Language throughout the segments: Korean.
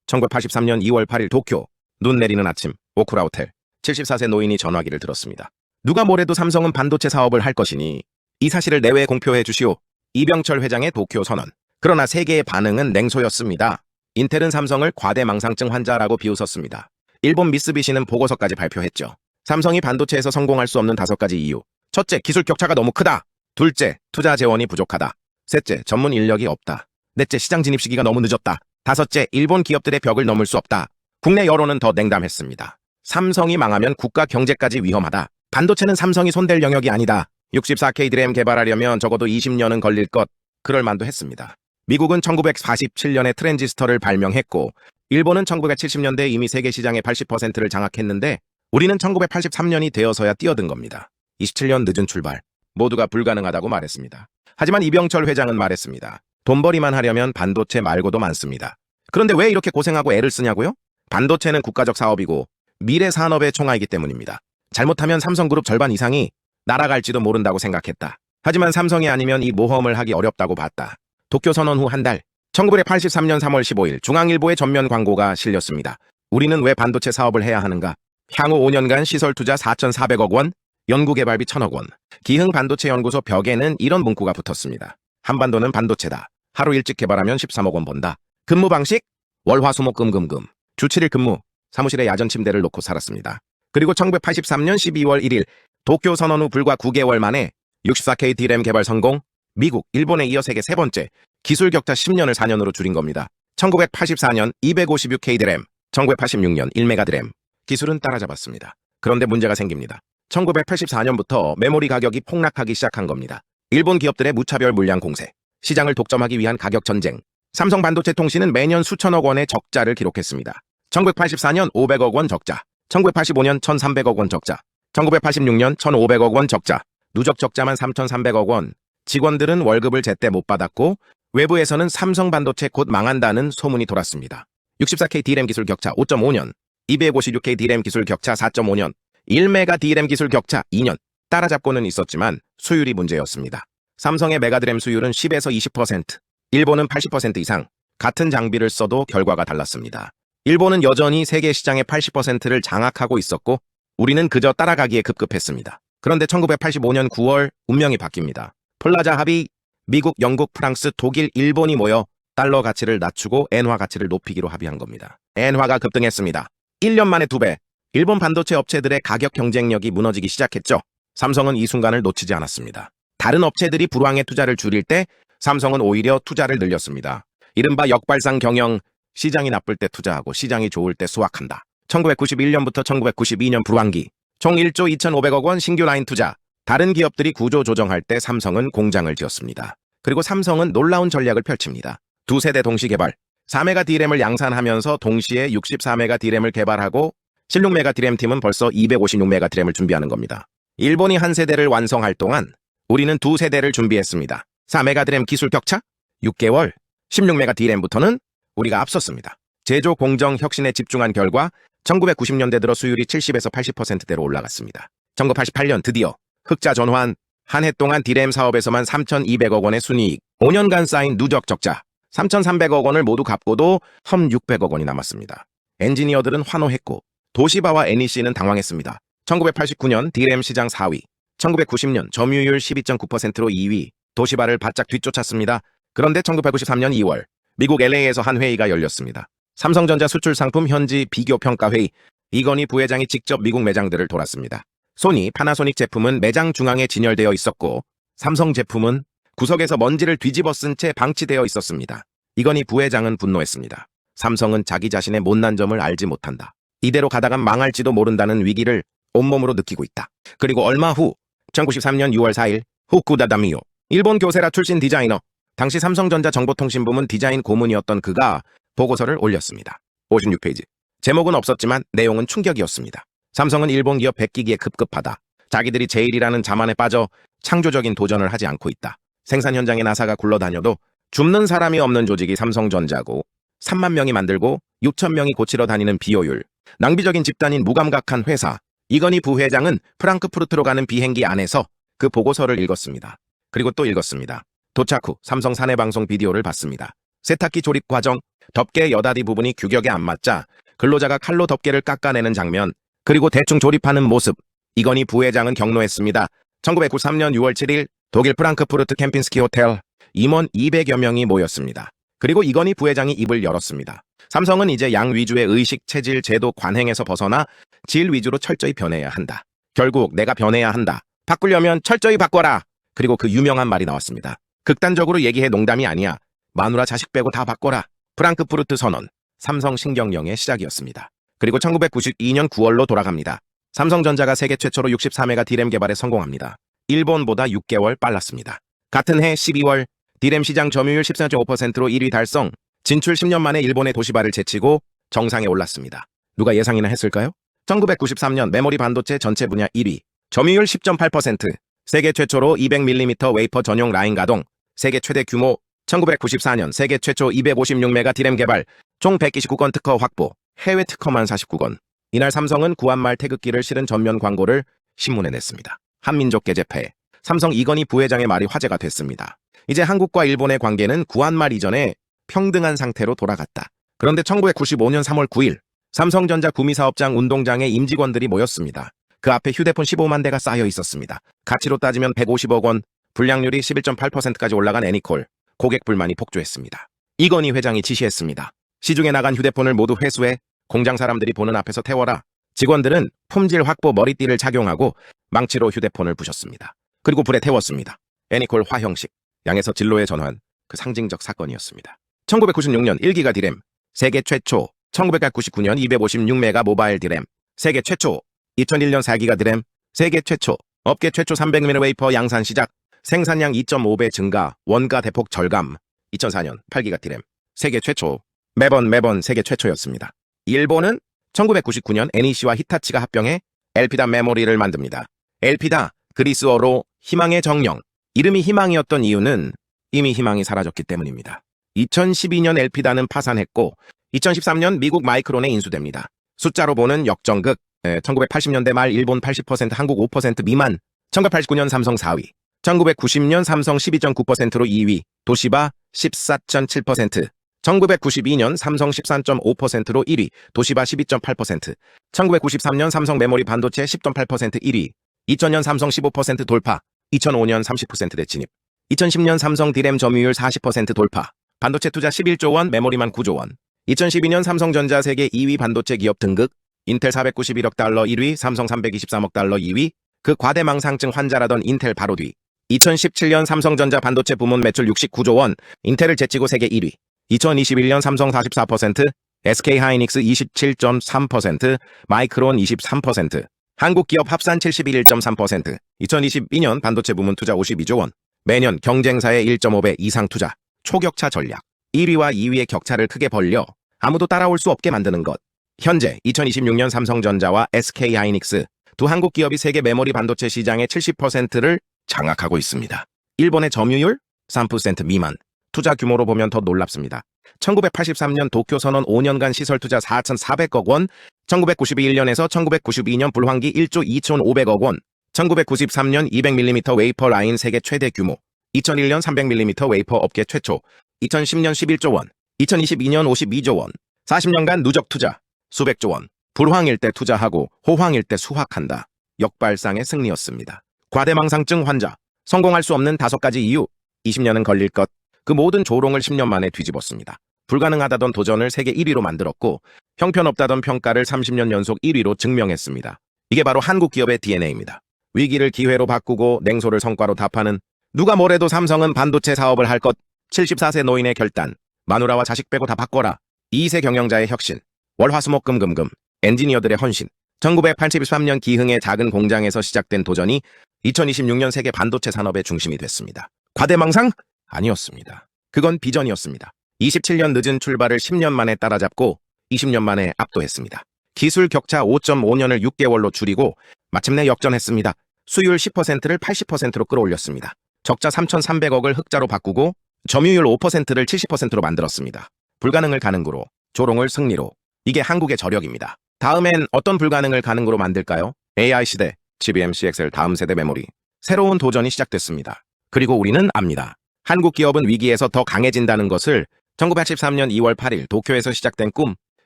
1983년 2월 8일 도쿄. 눈 내리는 아침, 오쿠라 호텔. 74세 노인이 전화기를 들었습니다. 누가 뭐래도 삼성은 반도체 사업을 할 것이니 이 사실을 내외에 공표해 주시오. 이병철 회장의 도쿄 선언. 그러나 세계의 반응은 냉소였습니다. 인텔은 삼성을 과대망상증 환자라고 비웃었습니다. 일본 미쓰비시는 보고서까지 발표했죠. 삼성이 반도체에서 성공할 수 없는 5가지 이유. 첫째, 기술 격차가 너무 크다. 둘째, 투자 재원이 부족하다. 셋째, 전문 인력이 없다. 넷째, 시장 진입 시기가 너무 늦었다. 다섯째, 일본 기업들의 벽을 넘을 수 없다. 국내 여론은 더 냉담했습니다. 삼성이 망하면 국가 경제까지 위험하다. 반도체는 삼성이 손댈 영역이 아니다. 64K 드램 개발하려면 적어도 20년은 걸릴 것. 그럴 만도 했습니다. 미국은 1947년에 트랜지스터를 발명했고 일본은 1970년대 이미 세계 시장의 80%를 장악했는데 우리는 1983년이 되어서야 뛰어든 겁니다. 27년 늦은 출발. 모두가 불가능하다고 말했습니다. 하지만 이병철 회장은 말했습니다. 돈벌이만 하려면 반도체 말고도 많습니다. 그런데 왜 이렇게 고생하고 애를 쓰냐고요? 반도체는 국가적 사업이고 미래 산업의 총알이기 때문입니다. 잘못하면 삼성그룹 절반 이상이 날아갈지도 모른다고 생각했다. 하지만 삼성이 아니면 이 모험을 하기 어렵다고 봤다. 도쿄 선언 후 한 달, 1983년 3월 15일 중앙일보의 전면 광고가 실렸습니다. 우리는 왜 반도체 사업을 해야 하는가? 향후 5년간 시설 투자 4,400억 원, 연구개발비 1,000억 원. 기흥 반도체 연구소 벽에는 이런 문구가 붙었습니다. 한반도는 반도체다. 하루 일찍 개발하면 13억 원 번다. 근무 방식? 월화수목금금금. 주 7일 근무. 사무실에 야전 침대를 놓고 살았습니다. 그리고 1983년 12월 1일 도쿄 선언 후 불과 9개월 만에 64K D램 개발 성공. 미국, 일본에 이어 세계 세 번째. 기술 격차 10년을 4년으로 줄인 겁니다. 1984년 256K 드램, 1986년 1메가 드램. 기술은 따라잡았습니다. 그런데 문제가 생깁니다. 1984년부터 메모리 가격이 폭락하기 시작한 겁니다. 일본 기업들의 무차별 물량 공세, 시장을 독점하기 위한 가격 전쟁. 삼성 반도체 통신은 매년 수천억 원의 적자를 기록했습니다. 1984년 500억 원 적자, 1985년 1,300억 원 적자, 1986년 1,500억 원 적자, 누적 적자만 3,300억 원. 직원들은 월급을 제때 못 받았고 외부에서는 삼성 반도체 곧 망한다는 소문이 돌았습니다. 64K D램 기술 격차 5.5년, 256K D램 기술 격차 4.5년, 1메가 D램 기술 격차 2년. 따라잡고는 있었지만 수율이 문제였습니다. 삼성의 메가드램 수율은 10에서 20%, 일본은 80% 이상. 같은 장비를 써도 결과가 달랐습니다. 일본은 여전히 세계 시장의 80%를 장악하고 있었고 우리는 그저 따라가기에 급급했습니다. 그런데 1985년 9월 운명이 바뀝니다. 플라자 합의, 미국, 영국, 프랑스, 독일, 일본이 모여 달러 가치를 낮추고 엔화 가치를 높이기로 합의한 겁니다. 엔화가 급등했습니다. 1년 만에 2배. 일본 반도체 업체들의 가격 경쟁력이 무너지기 시작했죠. 삼성은 이 순간을 놓치지 않았습니다. 다른 업체들이 불황의 투자를 줄일 때 삼성은 오히려 투자를 늘렸습니다. 이른바 역발상 경영, 시장이 나쁠 때 투자하고 시장이 좋을 때 수확한다. 1991년부터 1992년 불황기, 총 1조 2,500억 원 신규 라인 투자. 다른 기업들이 구조 조정할 때 삼성은 공장을 지었습니다. 그리고 삼성은 놀라운 전략을 펼칩니다. 2세대 동시 개발, 4메가 D램을 양산하면서 동시에 64메가 D램을 개발하고 16메가 D램 팀은 벌써 256메가 D램을 준비하는 겁니다. 일본이 한 세대를 완성할 동안 우리는 2세대를 준비했습니다. 4메가 D램 기술 격차 6개월, 16메가 D램부터는 우리가 앞섰습니다. 제조 공정 혁신에 집중한 결과 1990년대 들어 수율이 70에서 80%대로 올라갔습니다. 1988년 드디어 흑자 전환, 한 해 동안 D램 사업에서만 3,200억 원의 순이익, 5년간 쌓인 누적 적자, 3,300억 원을 모두 갚고도 1,600억 원이 남았습니다. 엔지니어들은 환호했고 도시바와 NEC는 당황했습니다. 1989년 D램 시장 4위, 1990년 점유율 12.9%로 2위, 도시바를 바짝 뒤쫓았습니다. 그런데 1993년 2월, 미국 LA에서 한 회의가 열렸습니다. 삼성전자 수출 상품 현지 비교 평가 회의. 이건희 부회장이 직접 미국 매장들을 돌았습니다. 소니, 파나소닉 제품은 매장 중앙에 진열되어 있었고 삼성 제품은 구석에서 먼지를 뒤집어 쓴 채 방치되어 있었습니다. 이건희 부회장은 분노했습니다. 삼성은 자기 자신의 못난 점을 알지 못한다. 이대로 가다간 망할지도 모른다는 위기를 온몸으로 느끼고 있다. 그리고 얼마 후 1993년 6월 4일 후쿠다 다미오, 일본 교세라 출신 디자이너, 당시 삼성전자 정보통신부문 디자인 고문이었던 그가 보고서를 올렸습니다. 56페이지. 제목은 없었지만 내용은 충격이었습니다. 삼성은 일본 기업 베끼기에 급급하다. 자기들이 제일이라는 자만에 빠져 창조적인 도전을 하지 않고 있다. 생산 현장에 나사가 굴러다녀도 줍는 사람이 없는 조직이 삼성전자고 3만 명이 만들고 6천 명이 고치러 다니는 비효율, 낭비적인 집단인 무감각한 회사. 이건희 부회장은 프랑크푸르트로 가는 비행기 안에서 그 보고서를 읽었습니다. 그리고 또 읽었습니다. 도착 후 삼성 사내방송 비디오를 봤습니다. 세탁기 조립 과정, 덮개 여다리 부분이 규격에 안 맞자 근로자가 칼로 덮개를 깎아내는 장면, 그리고 대충 조립하는 모습. 이건희 부회장은 경로했습니다. 1993년 6월 7일 독일 프랑크푸르트 캠핀스키 호텔 임원 200여 명이 모였습니다. 그리고 이건희 부회장이 입을 열었습니다. 삼성은 이제 양 위주의 의식, 체질, 제도, 관행에서 벗어나 질 위주로 철저히 변해야 한다. 결국 내가 변해야 한다. 바꾸려면 철저히 바꿔라. 그리고 그 유명한 말이 나왔습니다. 극단적으로 얘기해 농담이 아니야. 마누라 자식 빼고 다 바꿔라. 프랑크푸르트 선언, 삼성 신경영의 시작이었습니다. 그리고 1992년 9월로 돌아갑니다. 삼성전자가 세계 최초로 63메가 D램 개발에 성공합니다. 일본보다 6개월 빨랐습니다. 같은 해 12월 D램 시장 점유율 14.5%로 1위 달성, 진출 10년 만에 일본의 도시바를 제치고 정상에 올랐습니다. 누가 예상이나 했을까요? 1993년 메모리 반도체 전체 분야 1위, 점유율 10.8%, 세계 최초로 200mm 웨이퍼 전용 라인 가동, 세계 최대 규모, 1994년 세계 최초 256메가 D램 개발, 총 129건 특허 확보, 해외 특허만 49건. 이날 삼성은 구한말 태극기를 실은 전면 광고를 신문에 냈습니다. 한민족 계제패, 삼성 이건희 부회장의 말이 화제가 됐습니다. 이제 한국과 일본의 관계는 구한말 이전에 평등한 상태로 돌아갔다. 그런데 1995년 3월 9일 삼성전자 구미사업장 운동장에 임직원들이 모였습니다. 그 앞에 휴대폰 15만 대가 쌓여 있었습니다. 가치로 따지면 150억 원, 불량률이 11.8%까지 올라간 애니콜. 고객 불만이 폭주했습니다. 이건희 회장이 지시했습니다. 시중에 나간 휴대폰을 모두 회수해 공장 사람들이 보는 앞에서 태워라. 직원들은 품질 확보 머리띠를 착용하고 망치로 휴대폰을 부셨습니다. 그리고 불에 태웠습니다. 애니콜 화형식, 양에서 진로의 전환, 그 상징적 사건이었습니다. 1996년 1기가 D램, 세계 최초. 1999년 256메가 모바일 D램, 세계 최초. 2001년 4기가 D램, 세계 최초. 업계 최초 300mm 웨이퍼 양산 시작, 생산량 2.5배 증가, 원가 대폭 절감. 2004년 8기가 D램, 세계 최초. 매번 세계 최초였습니다. 일본은 1999년 NEC와 히타치가 합병해 엘피다 메모리를 만듭니다. 엘피다, 그리스어로 희망의 정령. 이름이 희망이었던 이유는 이미 희망이 사라졌기 때문입니다. 2012년 엘피다는 파산했고 2013년 미국 마이크론에 인수됩니다. 숫자로 보는 역전극, 1980년대 말 일본 80%, 한국 5% 미만, 1989년 삼성 4위, 1990년 삼성 12.9%로 2위, 도시바 14.7%, 1992년 삼성 13.5%로 1위, 도시바 12.8%, 1993년 삼성 메모리 반도체 10.8% 1위, 2000년 삼성 15% 돌파, 2005년 30%대 진입, 2010년 삼성 D램 점유율 40% 돌파, 반도체 투자 11조 원, 메모리만 9조 원, 2012년 삼성전자 세계 2위 반도체 기업 등극, 인텔 491억 달러 1위, 삼성 323억 달러 2위, 그 과대망상증 환자라던 인텔 바로 뒤, 2017년 삼성전자 반도체 부문 매출 69조 원, 인텔을 제치고 세계 1위, 2021년 삼성 44%, SK하이닉스 27.3%, 마이크론 23%, 한국 기업 합산 71.3%, 2022년 반도체 부문 투자 52조 원, 매년 경쟁사의 1.5배 이상 투자, 초격차 전략, 1위와 2위의 격차를 크게 벌려 아무도 따라올 수 없게 만드는 것. 현재 2026년 삼성전자와 SK하이닉스 두 한국 기업이 세계 메모리 반도체 시장의 70%를 장악하고 있습니다. 일본의 점유율 3% 미만. 투자 규모로 보면 더 놀랍습니다. 1983년 도쿄 선언 5년간 시설 투자 4,400억 원, 1991년에서 1992년 불황기 1조 2,500억 원, 1993년 200mm 웨이퍼 라인 세계 최대 규모, 2001년 300mm 웨이퍼 업계 최초, 2010년 11조 원, 2022년 52조 원, 40년간 누적 투자, 수백조 원, 불황일 때 투자하고 호황일 때 수확한다. 역발상의 승리였습니다. 과대망상증 환자, 성공할 수 없는 5가지 이유, 20년은 걸릴 것, 그 모든 조롱을 10년 만에 뒤집었습니다. 불가능하다던 도전을 세계 1위로 만들었고 형편없다던 평가를 30년 연속 1위로 증명했습니다. 이게 바로 한국 기업의 DNA입니다. 위기를 기회로 바꾸고 냉소를 성과로 답하는, 누가 뭐래도 삼성은 반도체 사업을 할 것, 74세 노인의 결단, 마누라와 자식 빼고 다 바꿔라, 2세 경영자의 혁신, 월화수목금금금, 엔지니어들의 헌신, 1983년 기흥의 작은 공장에서 시작된 도전이 2026년 세계 반도체 산업의 중심이 됐습니다. 과대망상? 아니었습니다. 그건 비전이었습니다. 27년 늦은 출발을 10년 만에 따라잡고 20년 만에 압도했습니다. 기술 격차 5.5년을 6개월로 줄이고 마침내 역전했습니다. 수율 10%를 80%로 끌어올렸습니다. 적자 3,300억을 흑자로 바꾸고 점유율 5%를 70%로 만들었습니다. 불가능을 가능으로, 조롱을 승리로. 이게 한국의 저력입니다. 다음엔 어떤 불가능을 가능으로 만들까요? AI 시대, GBM CXL 다음 세대 메모리. 새로운 도전이 시작됐습니다. 그리고 우리는 압니다. 한국 기업은 위기에서 더 강해진다는 것을 1983년 2월 8일 도쿄에서 시작된 꿈.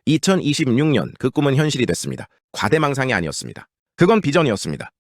2026년 그 꿈은 현실이 됐습니다. 과대망상이 아니었습니다. 그건 비전이었습니다.